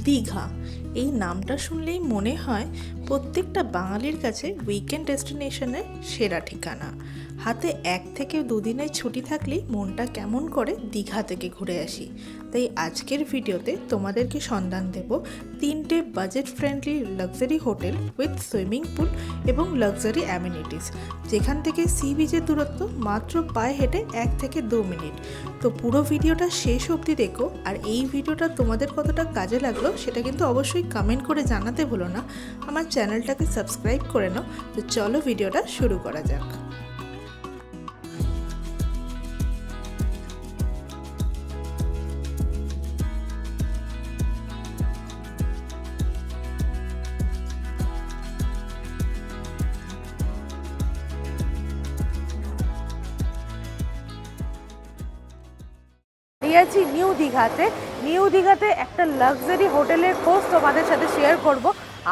দীঘা এই নামটা শুনলেই মনে হয় প্রত্যেকটা বাঙালির কাছে উইকেন্ড ডেস্টিনেশনের সেরা ঠিকানা। হাতে 1 থেকে 2 দিনের ছুটি থাকলেই মনটা কেমন করে দীঘা থেকে ঘুরে আসি। তাই আজকের ভিডিওতে তোমাদেরকে সন্ধান দেব 3টে budget friendly luxury hotel with swimming pool এবং লাক্সারি অ্যামিনিটিস, যেখান থেকে সি বিচের দূরত্ব মাত্র পায়ে হেঁটে 1 থেকে 2 মিনিট। তো পুরো ভিডিওটা শেষ অবধি দেখো, আর এই ভিডিওটা তোমাদের কতটা কাজে লাগলো সেটা কিন্তু অবশ্যই কমেন্ট করে জানাতে ভুলো না। আমার চ্যানেলটাকে সাবস্ক্রাইব করে নাও। তো চলো ভিডিওটা শুরু করা যাক। আছি নিউ দীঘাতে। নিউ দীঘাতে একটা লাক্সারি হোটেলের খোঁজ তোমাদের সাথে শেয়ার করব।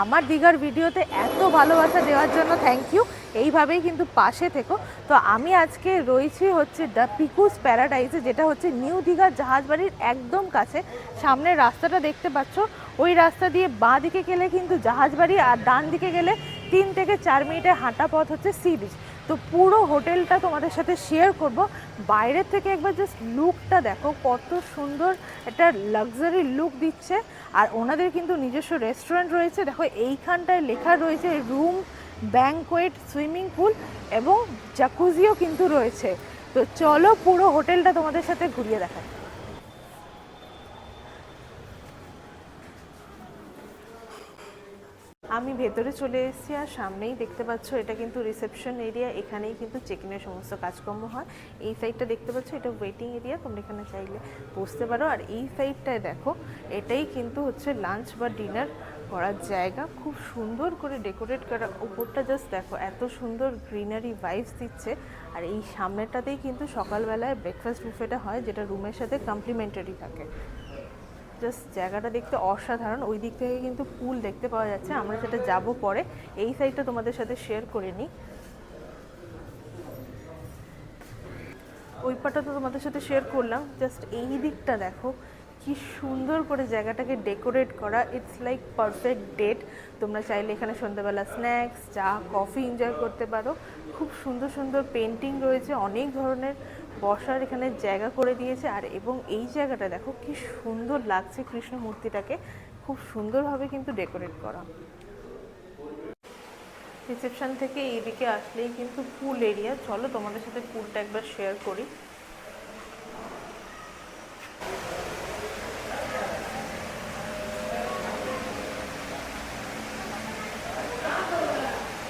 আমার দীঘার ভিডিওতে এত ভালোবাসা দেওয়ার জন্য থ্যাংক ইউ। এইভাবেই কিন্তু পাশে থেকো। তো আমি আজকে রয়েছি হচ্ছে দ্য পিকুস প্যারাডাইসে, যেটা হচ্ছে নিউ দীঘার জাহাজবাড়ির একদম কাছে। সামনের রাস্তাটা দেখতে পাচ্ছ, ওই রাস্তা দিয়ে বাঁ দিকে গেলে কিন্তু জাহাজবাড়ি, আর ডান দিকে গেলে 3 থেকে 4 মিনিটের হাঁটা পথ হচ্ছে সি বিচ। তো পুরো হোটেলটা তোমাদের সাথে শেয়ার করব। বাইরের থেকে একবার জাস্ট লুকটা দেখো, কত সুন্দর একটা লাক্সারি লুক দিচ্ছে। আর ওনাদের কিন্তু নিজস্ব রেস্টুরেন্ট রয়েছে। দেখো এইখানটায় লেখা রয়েছে রুম, ব্যাংকোয়েট, সুইমিং পুল এবং জাকুজিও কিন্তু রয়েছে। তো চলো পুরো হোটেলটা তোমাদের সাথে ঘুরিয়ে দেখাই। আমি ভেতরে চলে এসেছি, আর সামনেই দেখতে পাচ্ছ এটা কিন্তু রিসেপশন এরিয়া। এখানেই কিন্তু চেক ইনের সমস্ত কাজকর্ম হয়। এই সাইডটা দেখতে পাচ্ছ, এটা ওয়েটিং এরিয়া, তোমরা এখানে চাইলে বসতে পারো। আর এই সাইডটায় দেখো, এটাই কিন্তু হচ্ছে লাঞ্চ বা ডিনার করার জায়গা। খুব সুন্দর করে ডেকোরেট করা, উপরটা জাস্ট দেখো, এত সুন্দর গ্রিনারি ভাইবস দিচ্ছে। আর এই সামনেটাতেই কিন্তু সকালবেলায় ব্রেকফাস্ট বুফেটা হয়, যেটা রুমের সাথে কমপ্লিমেন্টারি থাকে। জাস্ট জায়গাটা দেখতে অসাধারণ। ওই দিক থেকে কিন্তু পুল দেখতে পাওয়া যাচ্ছে, আমরা সেটা যাব পরে। এই সাইডটা তোমাদের সাথে শেয়ার করে নিই। ওই পাটা তো তোমাদের সাথে শেয়ার করলাম, জাস্ট এই দিকটা দেখো কি সুন্দর করে জায়গাটাকে ডেকোরেট করা। It's like perfect date. তোমরা চাইলে এখানে সন্ধ্যাবেলা স্ন্যাক্স, চা, কফি এনজয় করতে পারো। খুব সুন্দর সুন্দর পেন্টিং রয়েছে, অনেক ধরনের বসার এখানে জায়গা করে দিয়েছে। আর এবং এই জায়গাটা দেখো কি সুন্দর লাগছে, কৃষ্ণ মূর্তিটাকে খুব সুন্দরভাবে কিন্তু ডেকোরেট করা। রিসেপশন থেকে এইদিকে আসলেই কিন্তু পুল এরিয়া। চলো তোমাদের সাথে পুলটা একবার শেয়ার করি।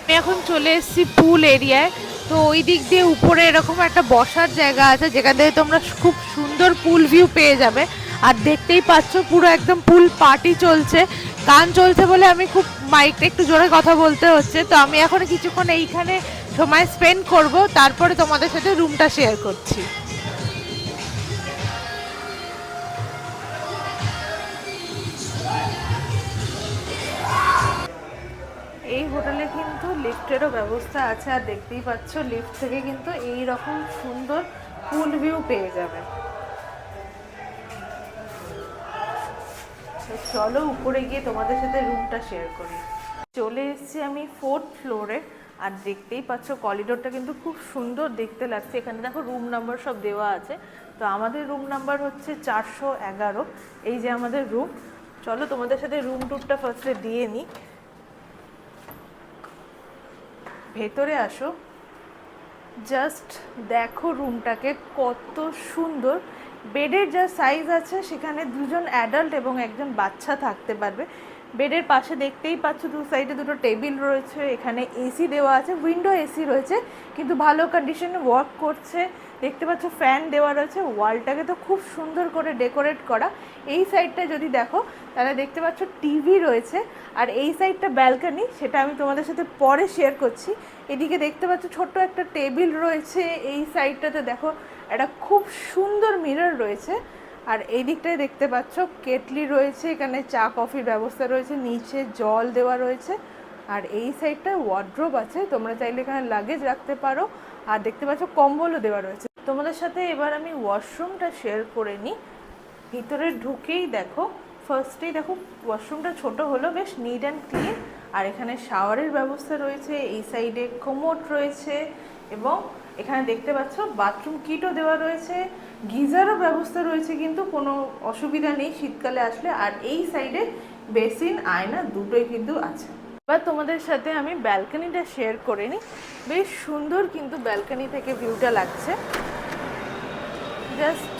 আমি এখন চলে এসেছি পুল এরিয়ায়। তো ওই দিক দিয়ে উপরে এরকম একটা বসার জায়গা আছে, যেখান থেকে তোমরা খুব সুন্দর পুল ভিউ পেয়ে যাবে। আর দেখতেই পাচ্ছ পুরো একদম পুল পার্টি চলছে। গান চলছে বলে আমি খুব মাইকটা একটু জোরে কথা বলতে হচ্ছে। তো আমি এখন কিছুক্ষণ এইখানে সময় স্পেন্ড করব, তারপরে তোমাদের সাথে রুমটা শেয়ার করছি। এই হোটেলে কিন্তু লিফটেরও ব্যবস্থা আছে, আর দেখতেই পাচ্ছ লিফট থেকে কিন্তু এই রকম সুন্দর পুল ভিউ পেয়ে যাবে। চলো উপরে গিয়ে তোমাদের সাথে রুমটা শেয়ার করি। চলে এসেছি আমি 4th ফ্লোরে, আর দেখতেই পাচ্ছ করিডোরটা কিন্তু খুব সুন্দর দেখতে লাগছে। এখানে দেখো রুম নাম্বার সব দেওয়া আছে। তো আমাদের রুম নাম্বার হচ্ছে 411। এই যে আমাদের রুম। চলো তোমাদের সাথে রুম ট্যুরটা ফার্স্টে দিয়ে নিই। ভেতরে আসো, জাস্ট দেখো রুমটাকে কত সুন্দর। বেডের যা সাইজ আছে, সেখানে 2জন অ্যাডাল্ট এবং 1জন বাচ্চা থাকতে পারবে। বেডের পাশে দেখতেই পাচ্ছ 2 সাইডে 2টো টেবিল রয়েছে। এখানে এসি দেওয়া আছে, উইন্ডো এসি রয়েছে, কিন্তু ভালো কন্ডিশনে ওয়ার্ক করছে। দেখতে পাচ্ছ ফ্যান দেওয়া রয়েছে। ওয়ালটাকে তো খুব সুন্দর করে ডেকোরেট করা। এই সাইডটা যদি দেখো তাহলে দেখতে পাচ্ছ টিভি রয়েছে। আর এই সাইডটা ব্যালকনি, সেটা আমি তোমাদের সাথে পরে শেয়ার করছি। এদিকে দেখতে পাচ্ছ ছোট্ট একটা টেবিল রয়েছে। এই সাইডটাতে দেখো একটা খুব সুন্দর মিরর রয়েছে। আর এই দিকটায় দেখতে পাচ্ছ কেটলি রয়েছে, এখানে চা কফির ব্যবস্থা রয়েছে, নিচে জল দেওয়া রয়েছে। আর এই সাইডটায় ওয়ার্ড্রোব আছে, তোমরা চাইলে এখানে লাগেজ রাখতে পারো। আর দেখতে পাচ্ছ কম্বলও দেওয়া রয়েছে। তোমাদের সাথে এবার আমি ওয়াশরুমটা শেয়ার করে নিই। ভিতরে ঢুকেই দেখো ফার্স্টেই দেখো ওয়াশরুমটা ছোট হলো, বেশ নিট অ্যান্ড ক্লিন। আর এখানে শাওয়ারের ব্যবস্থা রয়েছে, এই সাইডে কোমোড রয়েছে এবং এখানে দেখতে পাচ্ছ বাথরুম কিটও দেওয়া রয়েছে, গিজারও ব্যবস্থা রয়েছে, কিন্তু কোনো অসুবিধা নেই শীতকালে আসলে। আর এই সাইডে বেসিন আয়না দুটোই কিন্তু আছে। এবার তোমাদের সাথে আমি ব্যালকনিটা শেয়ার করে নিই। বেশ সুন্দর কিন্তু ব্যালকনি থেকে ভিউটা লাগছে, জাস্ট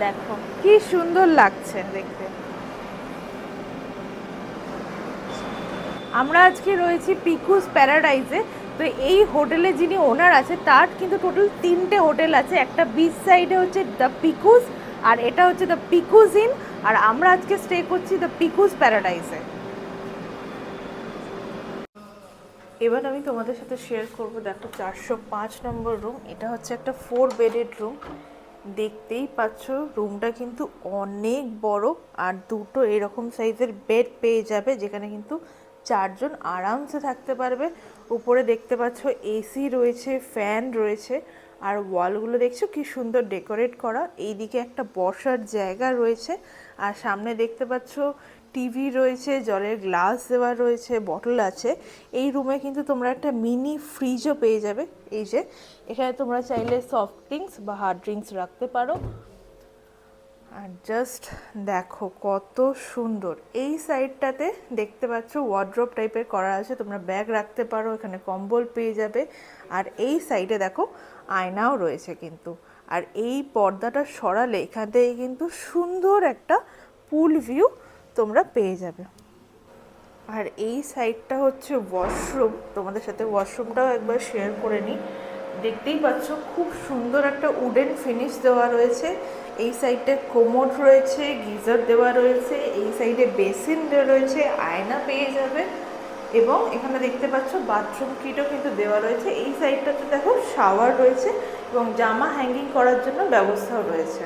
দেখো কি সুন্দর লাগছে দেখতে। আমরা আজকে রয়েছি পিকুস প্যারাডাইজে। তো এই হোটেলে যিনি ওনার আছে তার কিন্তু টোটাল 3টে হোটেল আছে। একটা বিচ সাইডে হচ্ছে দ্য পিকুস, আর এটা হচ্ছে দ্য পিকুস ইন, আর আমরা আজকে স্টে করছি দ্য পিকুস প্যারাডাইজে। এবার আমি তোমাদের সাথে শেয়ার করবো, দেখো 405 নম্বর রুম। এটা হচ্ছে একটা 4 বেডেড রুম। দেখতেই পাচ্ছ রুমটা কিন্তু অনেক বড়, আর দুটো এরকম সাইজের বেড পেয়ে যাবে, যেখানে কিন্তু 4 জন আরামসে থাকতে পারবে। উপরে দেখতে পাচ্ছ এসি রয়েছে, ফ্যান রয়েছে, আর ওয়ালগুলো দেখছো কি সুন্দর ডেকোরেট করা। এইদিকে একটা বসার জায়গা রয়েছে, আর সামনে দেখতে পাচ্ছ টিভি রয়েছে, জলের গ্লাস দেওয়া রয়েছে, বটল আছে। এই রুমে কিন্তু তোমরা একটা মিনি ফ্রিজও পেয়ে যাবে। এই যে এখানে তোমরা চাইলে সফট ড্রিঙ্কস বা হার্ড ড্রিঙ্কস রাখতে পারো। আর জাস্ট দেখো কত সুন্দর। এই সাইডটাতে দেখতে পাচ্ছ ওয়ার্ড্রপ টাইপের করা আছে, তোমরা ব্যাগ রাখতে পারো, এখানে কম্বল পেয়ে যাবে। আর এই সাইডে দেখো আয়নাও রয়েছে কিন্তু। আর এই পর্দাটা সরালে এখান থেকে কিন্তু সুন্দর একটা পুল ভিউ তোমরা পেয়ে যাবে। আর এই সাইডটা হচ্ছে ওয়াশরুম, তোমাদের সাথে ওয়াশরুমটাও একবার শেয়ার করে নিই। দেখতেই পাচ্ছ খুব সুন্দর একটা উডেন ফিনিশ দেওয়া রয়েছে। এই সাইডে কোমোড রয়েছে, গিজার দেওয়া রয়েছে, এই সাইডে বেসিন রয়েছে, আয়না পেয়ে যাবে, এবং এখানে দেখতে পাচ্ছ বাথরুম কিটও কিন্তু দেওয়া রয়েছে। এই সাইডটাতে দেখো শাওয়ার রয়েছে এবং জামা হ্যাঙ্গিং করার জন্য ব্যবস্থাও রয়েছে।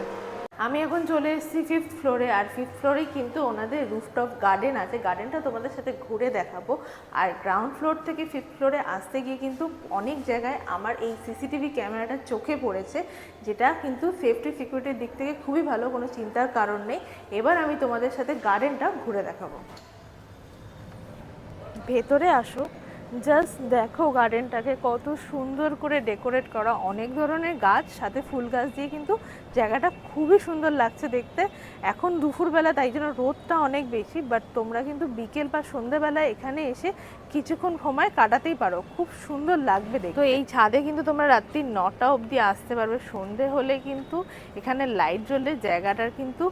আমি এখন চলে এসেছি 5th ফ্লোরে, আর 5th ফ্লোরেই কিন্তু ওনাদের রুফটপ গার্ডেন আছে। গার্ডেনটা তোমাদের সাথে ঘুরে দেখাবো। আর গ্রাউন্ড ফ্লোর থেকে 5th ফ্লোরে আসতে গিয়ে কিন্তু অনেক জায়গায় আমার এই সিসিটিভি ক্যামেরাটা চোখে পড়েছে, যেটা কিন্তু সেফটি সিকিউরিটির দিক থেকে খুবই ভালো, কোনো চিন্তার কারণ নেই। এবার আমি তোমাদের সাথে গার্ডেনটা ঘুরে দেখাবো। ভেতরে আসো, জাস্ট দেখো গার্ডেনটাকে কত সুন্দর করে ডেকোরেট করা, অনেক ধরনের গাছ, সাথে ফুল গাছ দিয়ে কিন্তু জায়গাটা খুবই সুন্দর লাগছে দেখতে। এখন দুপুরবেলা, তাই জন্য রোদটা অনেক বেশি, বাট তোমরা কিন্তু বিকেল বা সন্ধ্যেবেলায় এখানে এসে কিছুক্ষণ সময় কাটাতেই পারো, খুব সুন্দর লাগবে দেখতে। তো এই ছাদে কিন্তু তোমরা রাত্রি 9টা অবধি আসতে পারবে। সন্ধে হলে কিন্তু এখানে লাইট জ্বললে জায়গাটার কিন্তু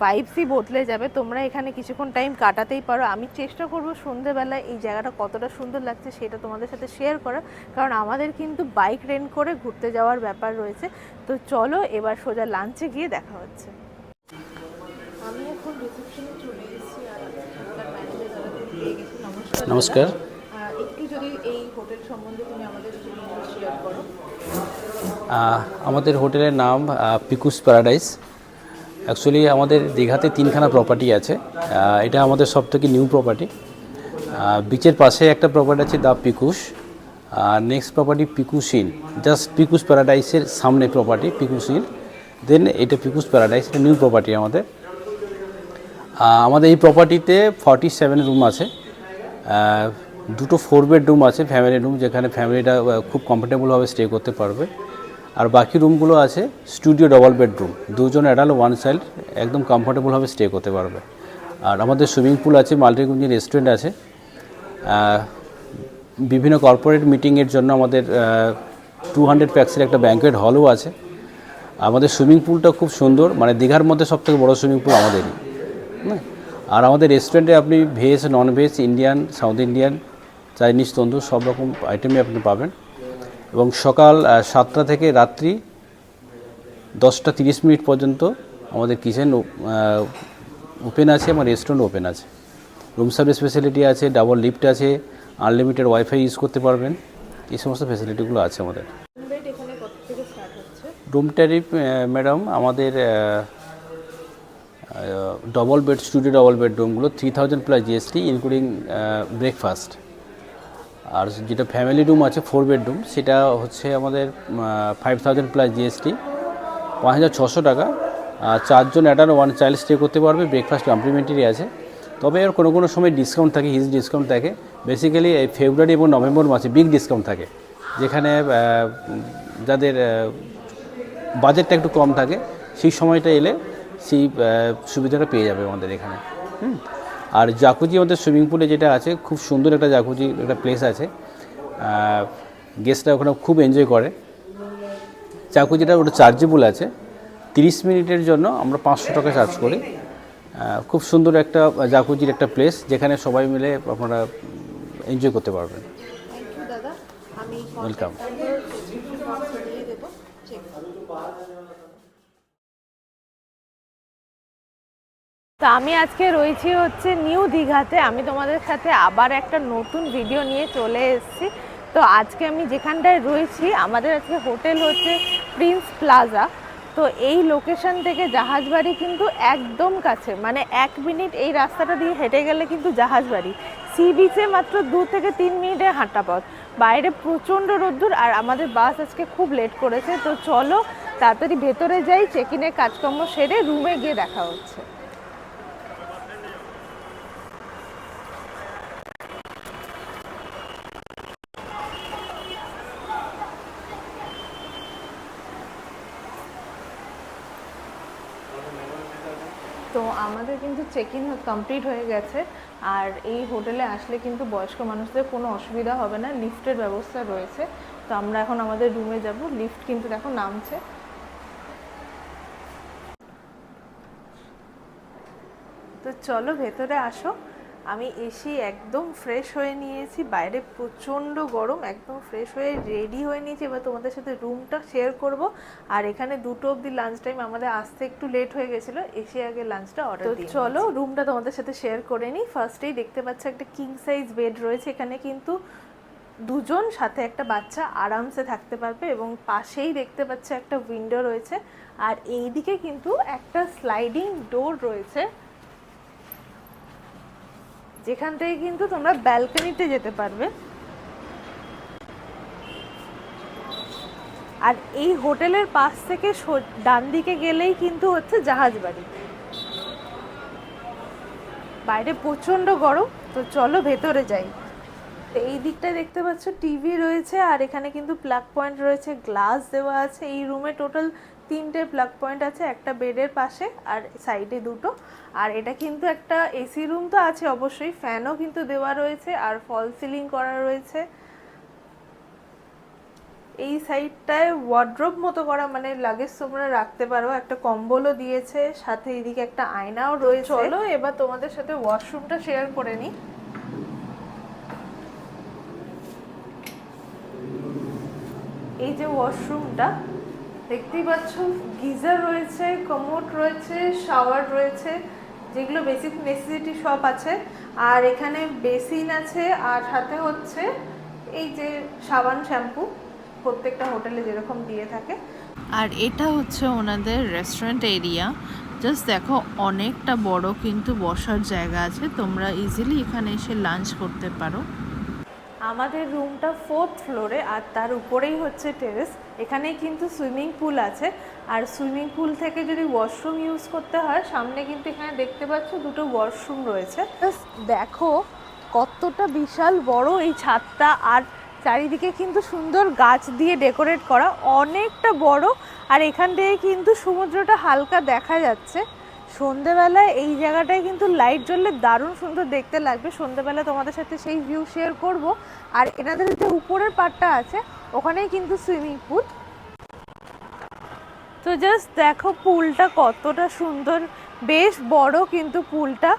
ভাইবসই বদলে যাবে। তোমরা এখানে কিছুক্ষণ টাইম কাটাতেই পারো। আমি চেষ্টা করব সন্ধ্যেবেলায় এই জায়গাটা কতটা সুন্দর লাগছে সেটা তোমাদের সাথে শেয়ার করার, কারণ আমাদের কিন্তু বাইক রেন্ট করে ঘুরতে যাওয়ার ব্যাপার রয়েছে। তো চলো এবার সোজা লাঞ্চে গিয়ে দেখা হচ্ছে। আমি এখন রিসেপশনে চলে এসেছি, আর এখানকার ম্যানেজার দাদাকে পেয়ে গেছি। নমস্কার। নমস্কার। একটু যদি এই হোটেল সম্বন্ধে তুমি আমাদের শেয়ার করো। আমাদের হোটেলের নাম পিকুস প্যারাডাইস। অ্যাকচুয়ালি আমাদের দীঘাতে 3খানা প্রপার্টি আছে। এটা আমাদের সবথেকে নিউ প্রপার্টি। বিচের পাশে একটা প্রপার্টি আছে দ্য পিকুস, আর next property Pikus inn, just Pikus প্যারাডাইসের সামনে প্রপার্টি পিকুস ইন, দেন এটা পিকুস প্যারাডাইস, এটা নিউ প্রপার্টি আমাদের। আমাদের এই প্রপার্টিতে 47 রুম আছে, দুটো 4 বেডরুম আছে, ফ্যামিলি রুম, যেখানে ফ্যামিলিটা খুব কমফোর্টেবলভাবে স্টে করতে পারবে। আর বাকি রুমগুলো আছে স্টুডিও ডবল বেডরুম, 2 জন অ্যাডাল্ট 1 চাইল্ড একদম কমফোর্টেবলভাবে স্টে করতে পারবে। আর আমাদের সুইমিং পুল আছে, মাল্টিকুঞ্জি রেস্টুরেন্ট আছে। বিভিন্ন কর্পোরেট মিটিংয়ের জন্য আমাদের 200 প্যাক্সের একটা ব্যাঙ্কোয়েট হলও আছে। আমাদের সুইমিং পুলটা খুব সুন্দর, মানে দীঘার মধ্যে সবথেকে বড় সুইমিং পুল আমাদেরই। হ্যাঁ, আর আমাদের রেস্টুরেন্টে আপনি veg, non veg, Indian, South Indian, Chinese, tandoor সব রকম আইটেমই আপনি পাবেন। এবং সকাল 7টা থেকে রাত্রি 10টা 30 পর্যন্ত আমাদের কিচেন ওপেন আছে এবং রেস্টুরেন্ট ওপেন আছে। রুম সার্ভিস ফেসিলিটি আছে, ডাবল লিফট আছে, আনলিমিটেড ওয়াইফাই ইউজ করতে পারবেন, এই সমস্ত ফেসিলিটিগুলো আছে আমাদের। রুম ট্যারিফ ম্যাডাম আমাদের ডবল বেড, স্টুডিও ডবল বেডরুমগুলো 3000 প্লাস জিএসটি ইনক্লুডিং ব্রেকফাস্ট। আর যেটা ফ্যামিলি রুম আছে 4 বেডরুম, সেটা হচ্ছে আমাদের 5000 প্লাস জিএসটি, 5600 টাকা। 4জন অ্যাডাল্ট 1 চাইল্ড স্টে করতে পারবে, ব্রেকফাস্ট কমপ্লিমেন্টারি আছে। তবে এর কোনো কোনো সময় ডিসকাউন্ট থাকে, হিউজ ডিসকাউন্ট থাকে। বেসিক্যালি এই ফেব্রুয়ারি এবং নভেম্বর মাসে বিগ ডিসকাউন্ট থাকে, যেখানে যাদের বাজেটটা একটু কম থাকে সেই সময়টা এলে সেই সুবিধাটা পেয়ে যাবে আমাদের এখানে। আর জাকুজি আমাদের সুইমিং পুলে যেটা আছে, খুব সুন্দর একটা জাকুজি একটা প্লেস আছে, গেস্টরা ওখানে খুব এনজয় করে। জাকুজিটা ওটা চার্জেবল আছে, 30 মিনিটের জন্য আমরা 500 টাকা চার্জ করি। খুব সুন্দর একটা জাকুজির একটা প্লেস, যেখানে সবাই মিলে আপনারা এনজয় করতে পারবেন। দাদা, আমি ওয়েলকাম। তো আমি আজকে রয়েছি হচ্ছে নিউ দীঘাতে। আমি তোমাদের সাথে আবার একটা নতুন ভিডিও নিয়ে চলে এসেছি। তো আজকে আমি যেখানটায় রয়েছি, আমাদের আজকে হোটেল হচ্ছে প্রিন্স প্লাজা। তো এই লোকেশন থেকে জাহাজবাড়ি কিন্তু একদম কাছে, মানে 1 মিনিট এই রাস্তাটা দিয়ে হেঁটে গেলে কিন্তু জাহাজবাড়ি। সি বিচে মাত্র 2 থেকে 3 মিনিটের হাঁটা পথ। বাইরে প্রচণ্ড রোদ্দুর, আর আমাদের বাস আজকে খুব লেট করেছে। তো চলো তাড়াতাড়ি ভেতরে যাই, চেক ইনের কাজকর্ম সেরে রুমে গিয়ে দেখা হচ্ছে। তো আমাদের কিন্তু চেক ইন কমপ্লিট হয়ে গেছে। আর এই হোটেলে আসলে কিন্তু বয়স্ক মানুষদের কোনো অসুবিধা হবে না, লিফটের ব্যবস্থা রয়েছে। তো আমরা এখন আমাদের রুমে যাব। লিফট কিন্তু দেখো নামছে। তো চলো ভেতরে আসো। আমি এসে একদম ফ্রেশ হয়ে নিয়েছি, বাইরে প্রচণ্ড গরম, একদম ফ্রেশ হয়ে রেডি হয়ে নিয়েছি। এবার তোমাদের সাথে রুমটা শেয়ার করব। আর এখানে 2টো অবধি লাঞ্চ টাইম, আমাদের আসতে একটু লেট হয়ে গেছিলো, এসে আগে লাঞ্চটা অর্ডার দিই। চলো রুমটা তোমাদের সাথে শেয়ার করে নিই। ফার্স্টেই দেখতে পাচ্ছ একটা কিং সাইজ বেড রয়েছে। এখানে কিন্তু 2জন সাথে একটা বাচ্চা আরামসে থাকতে পারবে, এবং পাশেই দেখতে পাচ্ছ একটা উইন্ডো রয়েছে। আর এইদিকে কিন্তু একটা স্লাইডিং ডোর রয়েছে, যেখান থেকে কিন্তু তোমরা ব্যালকনিতে যেতে পারবে। আর এই হোটেলের পাশ থেকে ডান দিকে গেলেই কিন্তু হচ্ছে জাহাজবাড়ি। বাইরে প্রচণ্ড গরম, তো চলো ভেতরে যাই। এই দিকটায় দেখতে পাচ্ছ টিভি রয়েছে, আর এখানে কিন্তু প্লাগ পয়েন্ট রয়েছে, গ্লাস দেওয়া আছে। এই রুমে টোটাল 3টে প্লাগ পয়েন্ট আছে, একটা বেডের পাশে আর সাইডে 2টো। আর এটা কিন্তু একটা এসি রুম তো আছে অবশ্যই, ফ্যানও কিন্তু দেওয়া রয়েছে, আর ফল সিলিং করা রয়েছে। এই সাইডটায় ওয়ার্ড্রোব মতো করা, মানে লাগেজ তোমরা রাখতে পারো। একটা কম্বলও দিয়েছে, সাথে এদিকে একটা আয়নাও রয়েছে। চলো এবার তোমাদের সাথে ওয়াশরুমটা শেয়ার করে নিই। এই যে ওয়াশরুমটা দেখতেই পাচ্ছ, গিজার রয়েছে, কমোড রয়েছে, শাওয়ার রয়েছে, যেগুলো বেসিক নেসেসিটি সব আছে। আর এখানে বেসিন আছে, আর সাথে হচ্ছে এই যে সাবান শ্যাম্পু, প্রত্যেকটা হোটেলে যেরকম দিয়ে থাকে। আর এটা হচ্ছে ওনাদের রেস্টুরেন্ট এরিয়া। জাস্ট দেখো, অনেকটা বড় কিন্তু বসার জায়গা আছে, তোমরা ইজিলি এখানে এসে লাঞ্চ করতে পারো। আমাদের রুমটা 4th ফ্লোরে, আর তার উপরেই হচ্ছে টেরেস। এখানেই কিন্তু সুইমিং পুল আছে। আর সুইমিং পুল থেকে যদি ওয়াশরুম ইউজ করতে হয়, সামনে কিন্তু এখানে দেখতে পাচ্ছ 2টো ওয়াশরুম রয়েছে। জাস্ট দেখো কতটা বিশাল বড় এই ছাদটা, আর চারিদিকে কিন্তু সুন্দর গাছ দিয়ে ডেকোরেট করা, অনেকটা বড়। আর এখান থেকে কিন্তু সমুদ্রটা হালকা দেখা যাচ্ছে। সন্ধেবেলায় এই জায়গাটায় কিন্তু লাইট জ্বললে দারুণ সুন্দর দেখতে লাগবে। সন্ধেবেলা তোমাদের সাথে সেই ভিউ শেয়ার করব। আর এনাদের যে উপরের পার্টটা আছে, ওখানেই কিন্তু সুইমিং পুল। তো জাস্ট দেখো পুলটা কতটা সুন্দর, বেশ বড় কিন্তু পুলটা।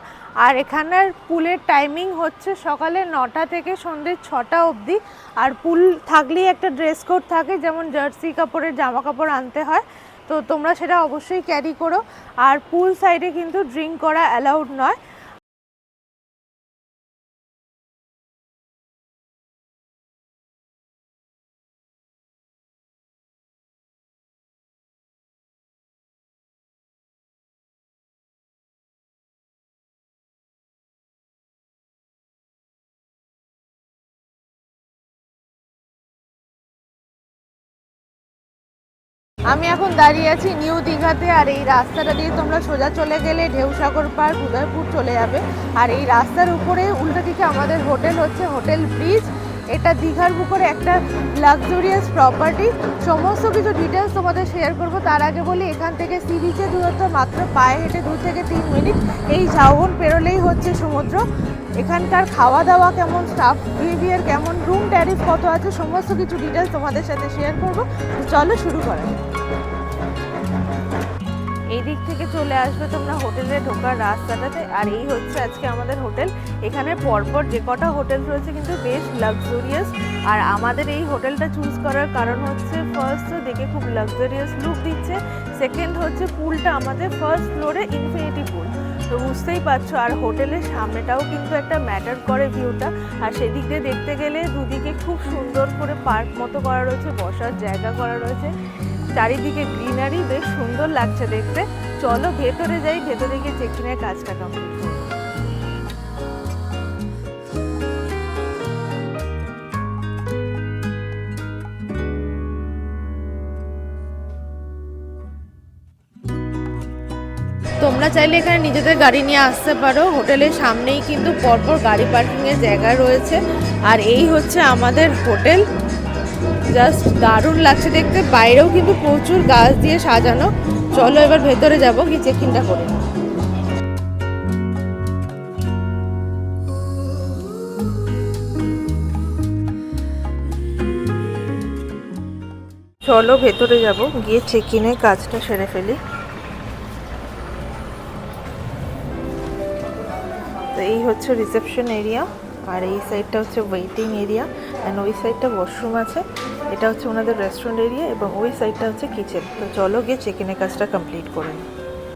আর এখানের পুলের টাইমিং হচ্ছে সকালে 9টা থেকে সন্ধ্যে 6টা অবধি। আর পুল থাকলেই একটা ড্রেস কোড থাকে, যেমন জার্সি কাপড়ের জামা কাপড় আনতে হয়, তো তোমরা সেটা অবশ্যই ক্যারি করো। আর পুল সাইডে কিন্তু ড্রিঙ্ক করা অ্যালাউড নয়। আমি এখন দাঁড়িয়ে আছি নিউ দীঘাতে, আর এই রাস্তাটা দিয়ে তোমরা সোজা চলে গেলে ঢেউসাগর পার্ক, উদয়পুর চলে যাবে। আর এই রাস্তার উপরে উল্টো দিকে আমাদের হোটেল হচ্ছে হোটেল ব্রিজ। এটা দীঘার বুকে একটা লাক্সারিয়াস প্রপার্টি। সমস্ত কিছু ডিটেলস তোমাদের শেয়ার করবো। তার আগে বলি, এখান থেকে সি বিচের দূরত্ব মাত্র পায়ে হেঁটে 2 থেকে 3 মিনিট। এই ঝাউবন পেরোলেই হচ্ছে সমুদ্র। এখানকার খাওয়া দাওয়া কেমন, স্টাফ বিহেভিয়ার কেমন, রুম ট্যারিফ কত আছে, সমস্ত কিছু ডিটেলস তোমাদের সাথে শেয়ার করবো। তো চলো শুরু করা যাক। এই দিক থেকে চলে আসবে তোমরা হোটেলে ঢোকার রাস্তাটাতে, আর এই হচ্ছে আজকে আমাদের হোটেল। এখানে পরপর যে কটা হোটেল রয়েছে কিন্তু বেশ লাক্সারিয়াস। আর আমাদের এই হোটেলটা চুজ করার কারণ হচ্ছে, ফার্স্ট তো দেখে খুব লাক্সারিয়াস লুক দিচ্ছে, সেকেন্ড হচ্ছে পুলটা আমাদের ফার্স্ট ফ্লোরে ইনফিনিটি পুল, তো বুঝতেই পারছো। আর হোটেলের সামনেটাও কিন্তু একটা ম্যাটার করে ভিউটা। আর সেদিক দিয়ে দেখতে গেলে দুদিকে খুব সুন্দর করে পার্ক মতো করা রয়েছে, বসার জায়গা করা রয়েছে, চারিদিকে গ্রিনারি, বেশ সুন্দর লাগছে দেখতে। চলো ভেতরে যাই, ভেতরে গিয়ে চেক ইনের কাজটা কমপ্লিট করবো। তোমরা চাইলে এখানে নিজেদের গাড়ি নিয়ে আসতে পারো। হোটেলের সামনেই কিন্তু পরপর গাড়ি পার্কিংয়ের জায়গা রয়েছে। আর এই হচ্ছে আমাদের হোটেল, জাস্ট দারুণ লাগছে দেখতে। বাইরেও কিন্তু প্রচুর গাছ দিয়ে সাজানো। চলো এবার ভেতরে যাবো, কি চেক ইনটা করে। চলো ভেতরে যাব, গিয়ে চেক ইনের কাজটা সেরে ফেলি। তো এই হচ্ছে রিসেপশন এরিয়া, আর এই সাইডটা হচ্ছে ওয়েটিং এরিয়া, অ্যান্ড ওই সাইডটা ওয়াশরুম আছে। এটা হচ্ছে ওনাদের রেস্টুরেন্ট এরিয়া, এবং ওই সাইডটা হচ্ছে কিচেন। তো চলো গিয়ে চেক ইনের কাজটা কমপ্লিট করে নিই।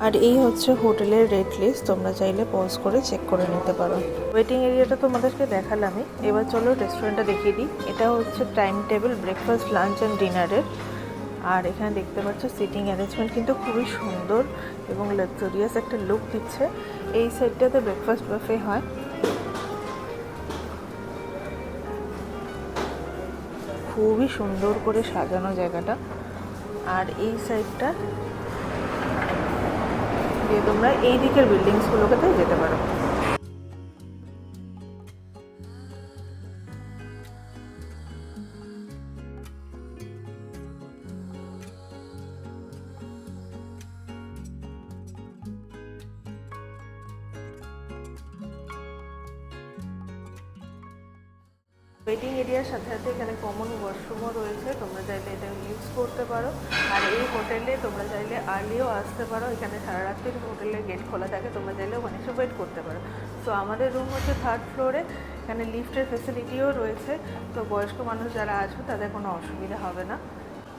আর এই হচ্ছে হোটেলের রেট লিস্ট, তোমরা চাইলে পজ করে চেক করে নিতে পারো। ওয়েটিং এরিয়াটা তোমাদেরকে দেখালামই, এবার চলো রেস্টুরেন্টটা দেখিয়ে দিই। এটা হচ্ছে time table, breakfast, lunch and ডিনারের। আর এখানে দেখতে পাচ্ছ সিটিং অ্যারেঞ্জমেন্ট কিন্তু খুবই সুন্দর এবং লাক্সারিয়াস একটা লুক দিচ্ছে। এই সাইডটাতে ব্রেকফাস্ট বাফে হয়। খুবই সুন্দর করে সাজানো জায়গাটা। আর এই সাইডটা দিয়ে তোমরা এই দিকের বিল্ডিংসগুলোকে যেতে পারো। ওয়েটিং এরিয়ার সাথে সাথে এখানে কমন ওয়াশরুমও রয়েছে, তোমরা চাইলে এটা ইউজ করতে পারো। আর এই হোটেলে তোমরা চাইলে আর্লিও আসতে পারো, এখানে সারা রাত্রি হোটেলের গেট খোলা থাকে, তোমরা চাইলে ওখানে এসে ওয়েট করতে পারো। তো আমাদের রুম হচ্ছে 3rd ফ্লোরে, এখানে লিফটের ফেসিলিটিও রয়েছে। তো বয়স্ক মানুষ যারা আসবে তাদের কোনো অসুবিধা হবে না।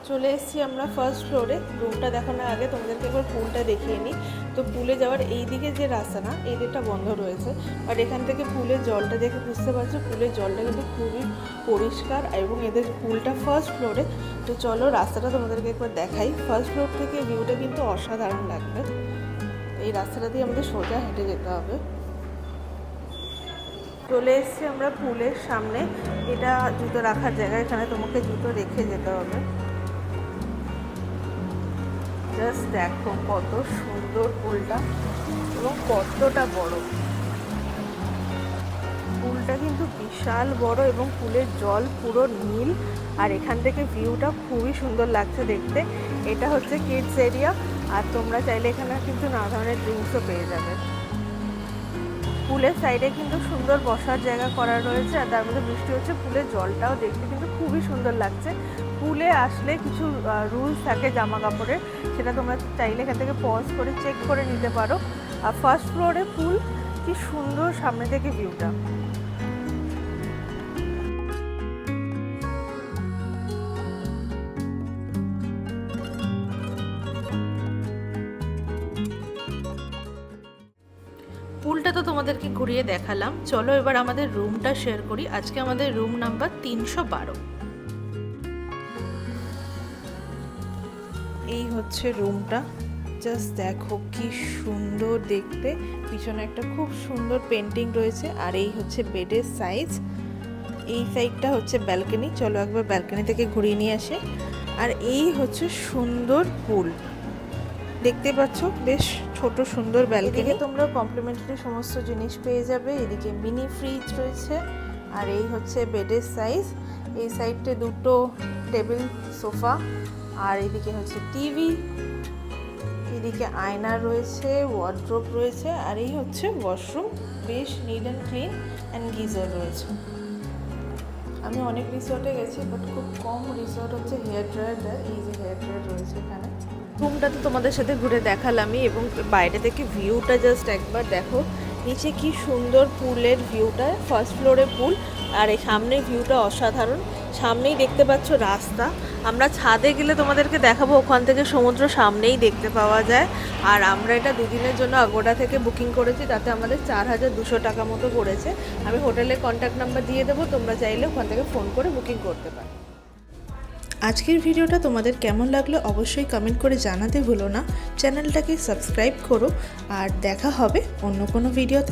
চলে এসেছি আমরা ফার্স্ট ফ্লোরে। রুমটা দেখানোর আগে তোমাদেরকে একবার পুলটা দেখিয়ে নিই। তো পুলে যাওয়ার এই দিকে যে রাস্তা না, এই দিকটা বন্ধ রয়েছে। আর এখান থেকে পুলের জলটা দেখে বুঝতে পারছো, পুলের জলটা কিন্তু খুবই পরিষ্কার, এবং এদের পুলটা ফার্স্ট ফ্লোরে। তো চলো রাস্তাটা তোমাদেরকে একবার দেখাই। ফার্স্ট ফ্লোর থেকে ভিউটা কিন্তু অসাধারণ লাগবে। এই রাস্তাটা দিয়ে আমাদের সোজা হেঁটে যেতে হবে। চলে এসেছি আমরা পুলের সামনে। এটা জুতো রাখার জায়গা, এখানে তোমাকে জুতো রেখে যেতে হবে। জাস্ট দেখো কত সুন্দর পুলটা এবং কতটা বড়। পুলটা কিন্তু বিশাল বড়, এবং পুলের জল পুরো নীল। আর এখান থেকে ভিউটা খুবই সুন্দর লাগছে দেখতে। এটা হচ্ছে কিডস এরিয়া, আর তোমরা চাইলে এখানে কিন্তু নানা ধরনের ড্রিঙ্কসও পেয়ে যাবে। পুলের সাইডে কিন্তু সুন্দর বসার জায়গা করা রয়েছে, আর তার মধ্যে বৃষ্টি হচ্ছে। পুলের জলটাও দেখতে কিন্তু খুবই সুন্দর লাগছে। পুলে আসলে কিছু রুলস থাকে জামা কাপড়ের, সেটা তোমরা চাইলে এখান থেকে পজ করে চেক করে নিতে পারো। আর ফার্স্ট ফ্লোরে পুল, কি সুন্দর সামনে থেকে ভিউটা। পুলটা তো তোমাদেরকে ঘুরিয়ে দেখালাম, চলো এবার আমাদের রুমটা শেয়ার করি। আজকে আমাদের রুম নাম্বার 312। এই হচ্ছে রুমটা, জাস্ট দেখো কি সুন্দর দেখতে। পিছনে একটা খুব সুন্দর পেন্টিং রয়েছে। আর এই হচ্ছে বেডের সাইজ। এই সাইডটা হচ্ছে ব্যালকনি, চলো একবার ব্যালকনি থেকে ঘুরিয়ে নিয়ে আসে। আর এই হচ্ছে সুন্দর পুল, দেখতে পাচ্ছ বেশ ছোট সুন্দর ব্যালকনি। তোমরা কমপ্লিমেন্টারি সমস্ত জিনিস পেয়ে যাবে। এদিকে মিনি ফ্রিজ রয়েছে, আর এই হচ্ছে বেডের সাইজ। এই সাইডে দুটো টেবিল সোফা, আর এদিকে হচ্ছে টিভি, এদিকে আয়না রয়েছে, ওয়ার্ড্রোব রয়েছে, আর এই হচ্ছে ওয়াশরুম, বেশ neat and clean, and geyser রয়েছে। আমি অনেক রিসর্টে গেছি, বাট খুব কম রিসর্ট হচ্ছে হেয়ার ড্রায়ার দেয়। এই যে হেয়ার ড্রায়ার রয়েছে এখানে। রুমটা তো তোমাদের সাথে ঘুরে দেখালামই, এবং বাইরে থেকে ভিউটা জাস্ট একবার দেখো। নিচে কি সুন্দর পুলের ভিউটা, ফার্স্ট ফ্লোরে পুল, আর এই সামনের ভিউটা অসাধারণ। সামনেই দেখতে পাচ্ছ রাস্তা। আমরা ছাদে গেলে তোমাদেরকে দেখাবো, ওখান থেকে সমুদ্র সামনেই দেখতে পাওয়া যায়। আর আমরা এটা দুদিনের জন্য আগোড়া থেকে বুকিং করেছি, তাতে আমাদের 4200 টাকা মতো পড়েছে। আমি হোটেলের কন্ট্যাক্ট নাম্বার দিয়ে দেবো, তোমরা চাইলে ওখান থেকে ফোন করে বুকিং করতে পারো। আজকের ভিডিওটা তোমাদের কেমন লাগলো অবশ্যই কমেন্ট করে জানাতে ভুলো না। চ্যানেলটাকে সাবস্ক্রাইব করো, আর দেখা হবে অন্য কোনো ভিডিওতে।